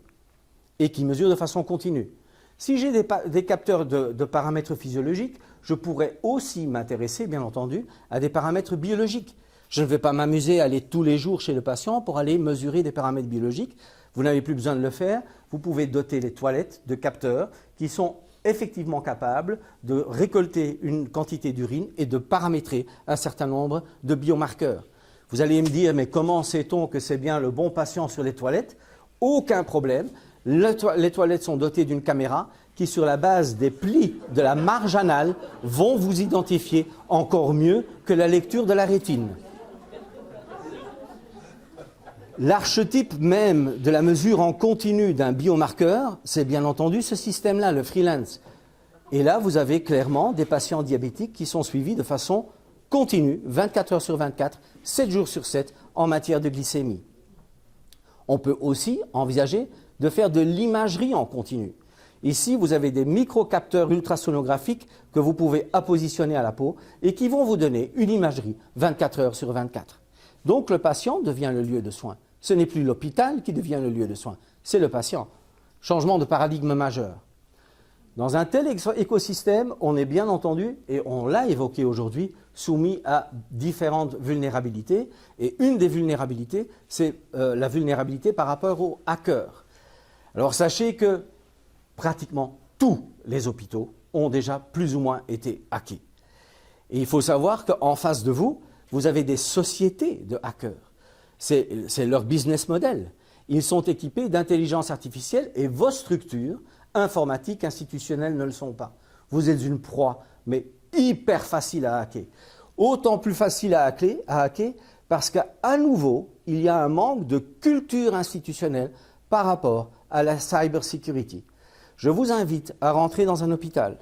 et qui mesurent de façon continue. Si j'ai des capteurs de paramètres physiologiques, je pourrais aussi m'intéresser, bien entendu, à des paramètres biologiques. Je ne vais pas m'amuser à aller tous les jours chez le patient pour aller mesurer des paramètres biologiques. Vous n'avez plus besoin de le faire. Vous pouvez doter les toilettes de capteurs qui sont effectivement capables de récolter une quantité d'urine et de paramétrer un certain nombre de biomarqueurs. Vous allez me dire, mais comment sait-on que c'est bien le bon patient sur les toilettes? Aucun problème. Les toilettes sont dotées d'une caméra qui, sur la base des plis de la marge anale, vont vous identifier encore mieux que la lecture de la rétine. L'archétype même de la mesure en continu d'un biomarqueur, c'est bien entendu ce système-là, le Freelance. Et là, vous avez clairement des patients diabétiques qui sont suivis de façon continue, 24 heures sur 24, 7 jours sur 7, en matière de glycémie. On peut aussi envisager de faire de l'imagerie en continu. Ici, vous avez des microcapteurs ultrasonographiques que vous pouvez appositionner à la peau et qui vont vous donner une imagerie 24 heures sur 24. Donc le patient devient le lieu de soins. Ce n'est plus l'hôpital qui devient le lieu de soins, c'est le patient. Changement de paradigme majeur. Dans un tel écosystème, on est bien entendu, et on l'a évoqué aujourd'hui, soumis à différentes vulnérabilités. Et une des vulnérabilités, c'est la vulnérabilité par rapport aux hackers. Alors sachez que pratiquement tous les hôpitaux ont déjà plus ou moins été hackés. Et il faut savoir qu'en face de vous, vous avez des sociétés de hackers. C'est leur business model. Ils sont équipés d'intelligence artificielle et vos structures informatiques, institutionnelles ne le sont pas. Vous êtes une proie, mais hyper facile à hacker. Autant plus facile à hacker parce qu'à nouveau, il y a un manque de culture institutionnelle par rapport à la cybersécurité. Je vous invite à rentrer dans un hôpital,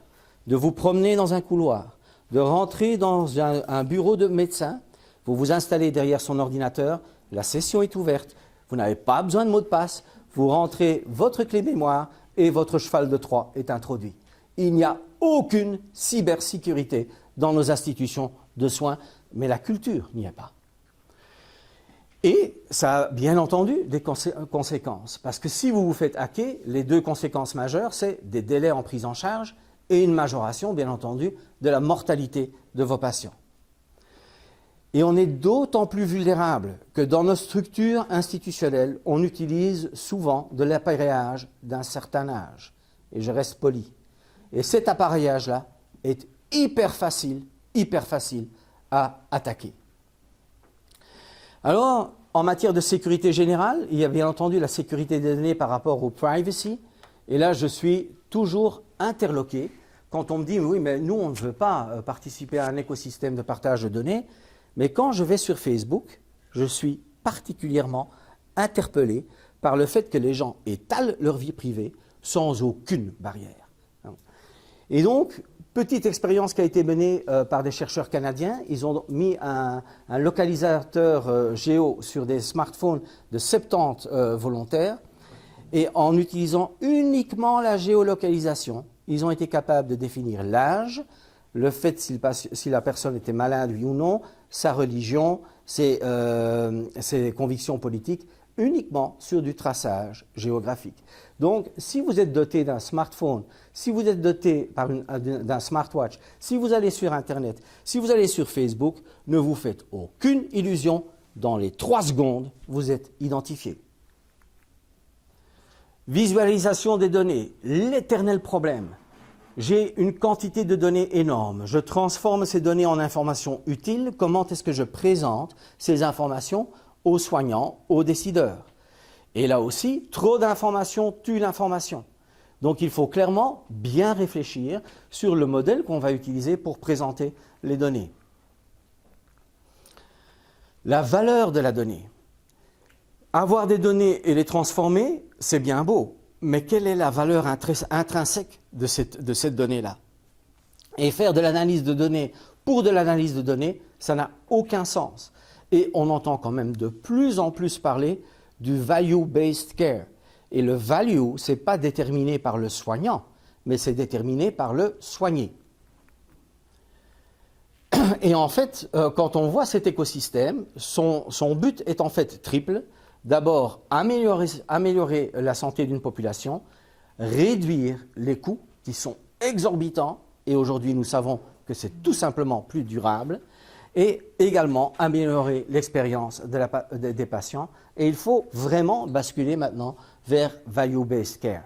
de vous promener dans un couloir, de rentrer dans un bureau de médecin, vous vous installez derrière son ordinateur, la session est ouverte, vous n'avez pas besoin de mot de passe, vous rentrez votre clé mémoire et votre cheval de Troie est introduit. Il n'y a aucune cybersécurité dans nos institutions de soins, mais la culture n'y est pas. Et ça a bien entendu des conséquences, parce que si vous vous faites hacker, les deux conséquences majeures, c'est des délais en prise en charge et une majoration, bien entendu, de la mortalité de vos patients. Et on est d'autant plus vulnérable que dans nos structures institutionnelles, on utilise souvent de l'appareillage d'un certain âge. Et je reste poli. Et cet appareillage-là est hyper facile à attaquer. Alors, en matière de sécurité générale, il y a bien entendu la sécurité des données par rapport au privacy. Et là, je suis toujours interloqué quand on me dit « oui, mais nous, on ne veut pas participer à un écosystème de partage de données ». Mais quand je vais sur Facebook, je suis particulièrement interpellé par le fait que les gens étalent leur vie privée sans aucune barrière. Et donc, petite expérience qui a été menée par des chercheurs canadiens, ils ont mis un localisateur géo sur des smartphones de 70 volontaires et en utilisant uniquement la géolocalisation, ils ont été capables de définir l'âge, le fait si la personne était malade, oui ou non, sa religion, ses convictions politiques, uniquement sur du traçage géographique. Donc, si vous êtes doté d'un smartphone, si vous êtes doté d'un smartwatch, si vous allez sur Internet, si vous allez sur Facebook, ne vous faites aucune illusion, dans les 3 secondes, vous êtes identifié. Visualisation des données, l'éternel problème. J'ai une quantité de données énorme. Je transforme ces données en informations utiles. Comment est-ce que je présente ces informations aux soignants, aux décideurs? Et là aussi, trop d'informations tue l'information. Donc il faut clairement bien réfléchir sur le modèle qu'on va utiliser pour présenter les données. La valeur de la donnée. Avoir des données et les transformer, c'est bien beau. Mais quelle est la valeur intrinsèque de cette donnée-là? Et faire de l'analyse de données pour de l'analyse de données, ça n'a aucun sens. Et on entend quand même de plus en plus parler du value-based care. Et le value, ce n'est pas déterminé par le soignant, mais c'est déterminé par le soigné. Et en fait, quand on voit cet écosystème, son but est en fait triple. D'abord, améliorer la santé d'une population, réduire les coûts qui sont exorbitants, et aujourd'hui nous savons que c'est tout simplement plus durable, et également améliorer l'expérience des patients. Et il faut vraiment basculer maintenant vers value-based care.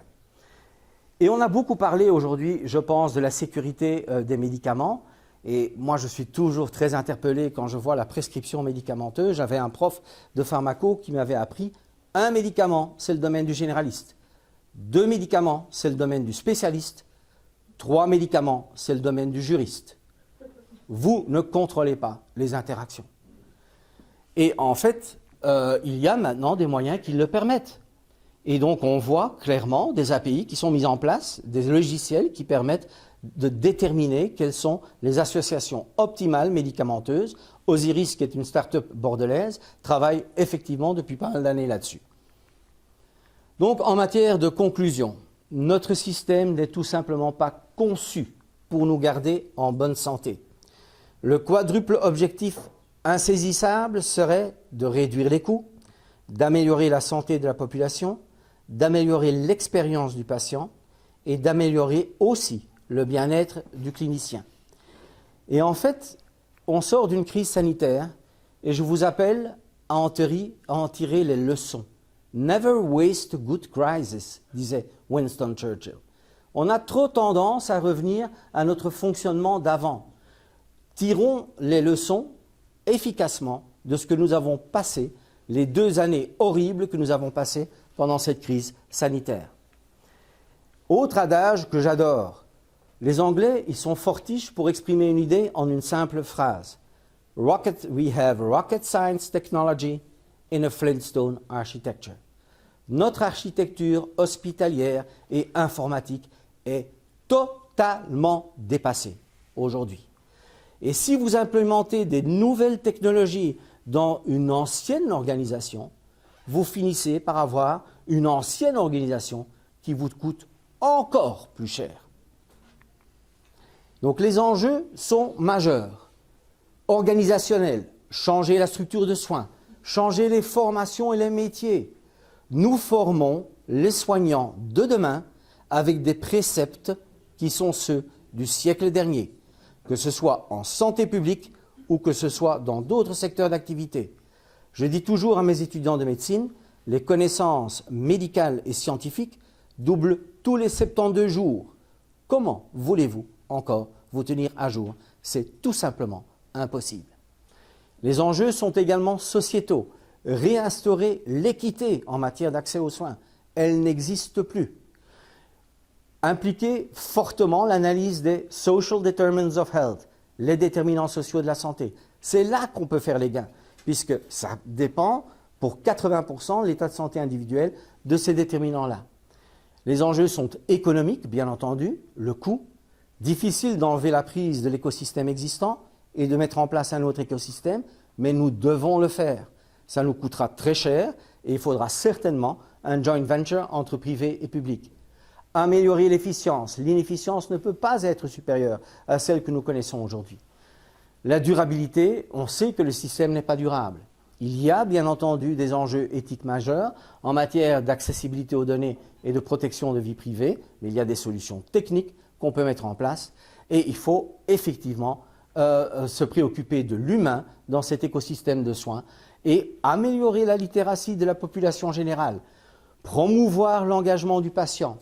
Et on a beaucoup parlé aujourd'hui, je pense, de la sécurité des médicaments. Et moi, je suis toujours très interpellé quand je vois la prescription médicamenteuse. J'avais un prof de pharmaco qui m'avait appris « un médicament, c'est le domaine du généraliste. 2 médicaments, c'est le domaine du spécialiste. 3 médicaments, c'est le domaine du juriste. Vous ne contrôlez pas les interactions. » Et en fait, il y a maintenant des moyens qui le permettent. Et donc, on voit clairement des API qui sont mis en place, des logiciels qui permettent de déterminer quelles sont les associations optimales médicamenteuses. Osiris, qui est une start-up bordelaise, travaille effectivement depuis pas mal d'années là-dessus. Donc, en matière de conclusion, notre système n'est tout simplement pas conçu pour nous garder en bonne santé. Le quadruple objectif insaisissable serait de réduire les coûts, d'améliorer la santé de la population, d'améliorer l'expérience du patient et d'améliorer aussi le bien-être du clinicien. Et en fait, on sort d'une crise sanitaire et je vous appelle à en tirer les leçons. Never waste a good crisis, disait Winston Churchill. On a trop tendance à revenir à notre fonctionnement d'avant. Tirons les leçons efficacement de ce que nous avons passé, les 2 années horribles que nous avons passées pendant cette crise sanitaire. Autre adage que j'adore, les Anglais, ils sont fortiches pour exprimer une idée en une simple phrase. We have rocket science technology in a Flintstone architecture. Notre architecture hospitalière et informatique est totalement dépassée aujourd'hui. Et si vous implémentez des nouvelles technologies dans une ancienne organisation, vous finissez par avoir une ancienne organisation qui vous coûte encore plus cher. Donc les enjeux sont majeurs. Organisationnels, changer la structure de soins, changer les formations et les métiers. Nous formons les soignants de demain avec des préceptes qui sont ceux du siècle dernier, que ce soit en santé publique ou que ce soit dans d'autres secteurs d'activité. Je dis toujours à mes étudiants de médecine, les connaissances médicales et scientifiques doublent tous les 72 jours. Comment voulez-vous encore vous tenir à jour? C'est tout simplement impossible. Les enjeux sont également sociétaux. Réinstaurer l'équité en matière d'accès aux soins. Elle n'existe plus. Impliquer fortement l'analyse des social determinants of health, les déterminants sociaux de la santé. C'est là qu'on peut faire les gains, puisque ça dépend pour 80% l'état de santé individuel de ces déterminants-là. Les enjeux sont économiques, bien entendu, le coût. Difficile d'enlever la prise de l'écosystème existant et de mettre en place un autre écosystème, mais nous devons le faire. Ça nous coûtera très cher et il faudra certainement un joint venture entre privé et public. Améliorer l'efficience. L'inefficience ne peut pas être supérieure à celle que nous connaissons aujourd'hui. La durabilité, on sait que le système n'est pas durable. Il y a bien entendu des enjeux éthiques majeurs en matière d'accessibilité aux données et de protection de vie privée, mais il y a des solutions techniques qu'on peut mettre en place et il faut effectivement se préoccuper de l'humain dans cet écosystème de soins et améliorer la littératie de la population générale, promouvoir l'engagement du patient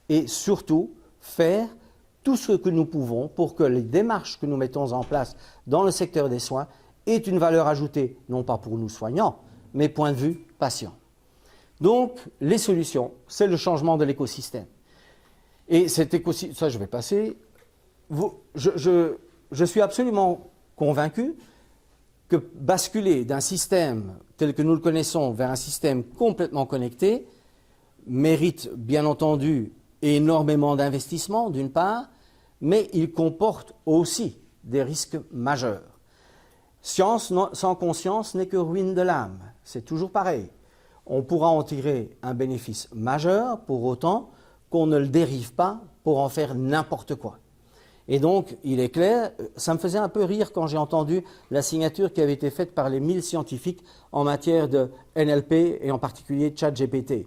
et surtout faire tout ce que nous pouvons pour que les démarches que nous mettons en place dans le secteur des soins aient une valeur ajoutée, non pas pour nous soignants, mais point de vue patient. Donc, les solutions, c'est le changement de l'écosystème. Et cet écosystème, ça je vais passer, je suis absolument convaincu que basculer d'un système tel que nous le connaissons vers un système complètement connecté mérite bien entendu énormément d'investissements d'une part, mais il comporte aussi des risques majeurs. Science sans conscience n'est que ruine de l'âme, c'est toujours pareil. On pourra en tirer un bénéfice majeur pour autant qu'on ne le dérive pas pour en faire n'importe quoi. Et donc, il est clair, ça me faisait un peu rire quand j'ai entendu la signature qui avait été faite par les 1000 scientifiques en matière de NLP et en particulier ChatGPT.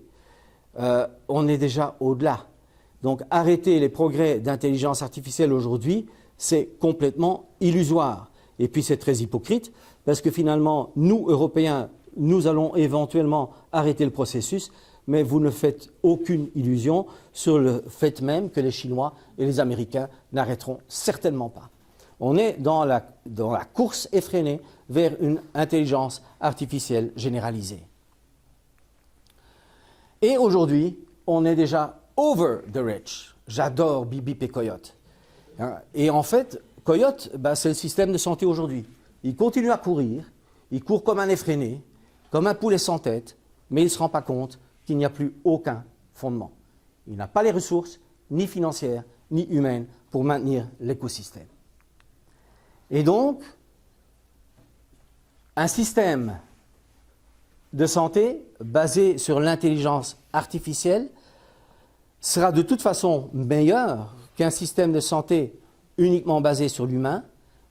On est déjà au-delà. Donc, arrêter les progrès d'intelligence artificielle aujourd'hui, c'est complètement illusoire. Et puis, c'est très hypocrite parce que finalement, nous, Européens, nous allons éventuellement arrêter le processus, mais vous ne faites aucune illusion sur le fait même que les Chinois et les Américains n'arrêteront certainement pas. On est dans la course effrénée vers une intelligence artificielle généralisée. Et aujourd'hui, on est déjà over the rich. J'adore Bip Bip et Coyote. Et en fait, Coyote, c'est le système de santé aujourd'hui. Il continue à courir, il court comme un effréné, comme un poulet sans tête, mais il ne se rend pas compte qu'il n'y a plus aucun fondement. Il n'a pas les ressources, ni financières, ni humaines, pour maintenir l'écosystème. Et donc, un système de santé basé sur l'intelligence artificielle sera de toute façon meilleur qu'un système de santé uniquement basé sur l'humain,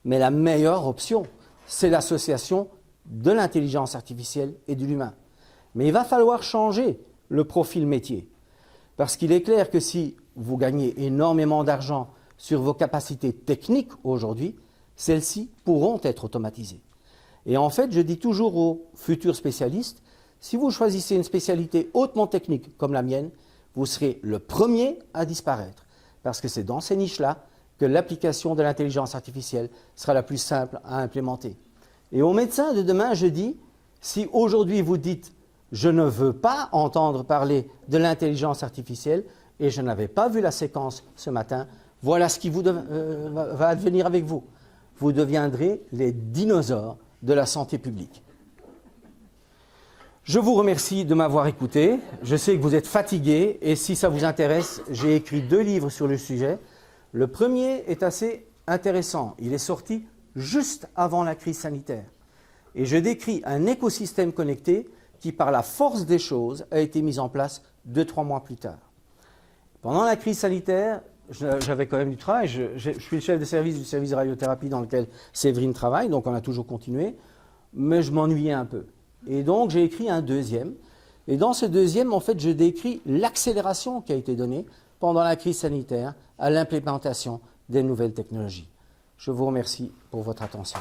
mais la meilleure option, c'est l'association de l'intelligence artificielle et de l'humain. Mais il va falloir changer le profil métier, parce qu'il est clair que si vous gagnez énormément d'argent sur vos capacités techniques aujourd'hui, celles-ci pourront être automatisées. Et en fait, je dis toujours aux futurs spécialistes, si vous choisissez une spécialité hautement technique comme la mienne, vous serez le premier à disparaître, parce que c'est dans ces niches-là que l'application de l'intelligence artificielle sera la plus simple à implémenter. Et aux médecins de demain, je dis, si aujourd'hui vous dites « je ne veux pas entendre parler de l'intelligence artificielle » et je n'avais pas vu la séquence ce matin, voilà ce qui va advenir avec vous. Vous deviendrez les dinosaures de la santé publique. Je vous remercie de m'avoir écouté. Je sais que vous êtes fatigués et si ça vous intéresse, j'ai écrit 2 livres sur le sujet. Le premier est assez intéressant. Il est sorti juste avant la crise sanitaire. Et je décris un écosystème connecté qui, par la force des choses, a été mis en place 2-3 mois plus tard. Pendant la crise sanitaire, j'avais quand même du travail. Je suis le chef de service du service de radiothérapie dans lequel Séverine travaille, donc on a toujours continué, mais je m'ennuyais un peu. Et donc j'ai écrit un deuxième. Et dans ce deuxième, en fait, je décris l'accélération qui a été donnée pendant la crise sanitaire à l'implémentation des nouvelles technologies. Je vous remercie pour votre attention.